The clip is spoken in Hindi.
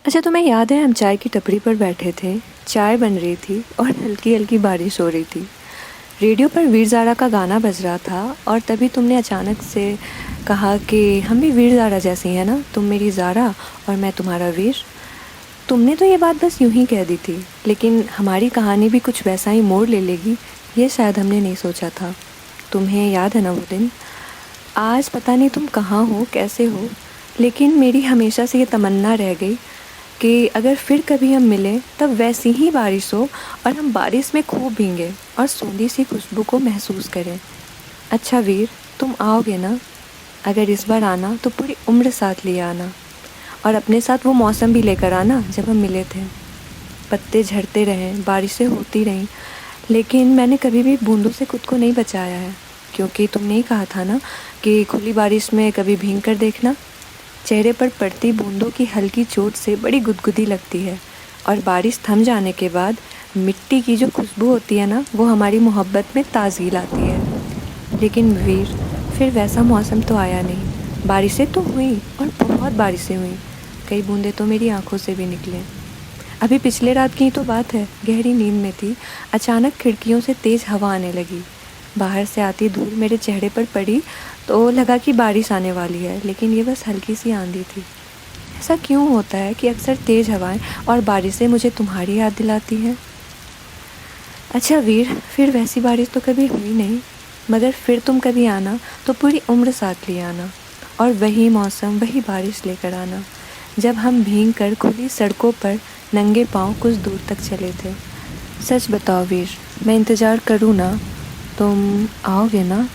अच्छा, तुम्हें याद है हम चाय की टपरी पर बैठे थे, चाय बन रही थी और हल्की हल्की बारिश हो रही थी। रेडियो पर वीर ज़ारा का गाना बज रहा था और तभी तुमने अचानक से कहा कि हम भी वीर ज़ारा जैसी हैं ना, तुम मेरी ज़ारा और मैं तुम्हारा वीर। तुमने तो ये बात बस यूं ही कह दी थी, लेकिन हमारी कहानी भी कुछ वैसा ही मोड़ ले लेगी ये शायद हमने नहीं सोचा था। तुम्हें याद है ना वो दिन? आज पता नहीं तुम कहाँ हो, कैसे हो, लेकिन मेरी हमेशा से ये तमन्ना रह गई कि अगर फिर कभी हम मिलें तब वैसी ही बारिश हो और हम बारिश में खूब भीगें और सोंधी सी खुशबू को महसूस करें। अच्छा वीर, तुम आओगे ना? अगर इस बार आना तो पूरी उम्र साथ लिए आना, और अपने साथ वो मौसम भी लेकर आना जब हम मिले थे। पत्ते झड़ते रहें, बारिशें होती रहीं, लेकिन मैंने कभी भी बूंदों से खुद को नहीं बचाया है, क्योंकि तुमने ही कहा था ना कि खुली बारिश में कभी भीग कर देखना। चेहरे पर पड़ती बूंदों की हल्की चोट से बड़ी गुदगुदी लगती है, और बारिश थम जाने के बाद मिट्टी की जो खुशबू होती है ना, वो हमारी मोहब्बत में ताज़गी लाती है। लेकिन वीर, फिर वैसा मौसम तो आया नहीं। बारिशें तो हुई और बहुत बारिशें हुई, कई बूंदें तो मेरी आंखों से भी निकले। अभी पिछले रात की तो बात है, गहरी नींद में थी, अचानक खिड़कियों से तेज़ हवा आने लगी। बाहर से आती धूल मेरे चेहरे पर पड़ी तो लगा कि बारिश आने वाली है, लेकिन ये बस हल्की सी आंधी थी। ऐसा क्यों होता है कि अक्सर तेज़ हवाएं और बारिशें मुझे तुम्हारी याद दिलाती हैं? अच्छा वीर, फिर वैसी बारिश तो कभी हुई नहीं, मगर फिर तुम कभी आना तो पूरी उम्र साथ लिए आना, और वही मौसम, वही बारिश लेकर आना, जब हम भीग कर खुली सड़कों पर नंगे पाँव कुछ दूर तक चले थे। सच बताओ वीर, मैं इंतज़ार करूँ ना? तुम आओगे ना?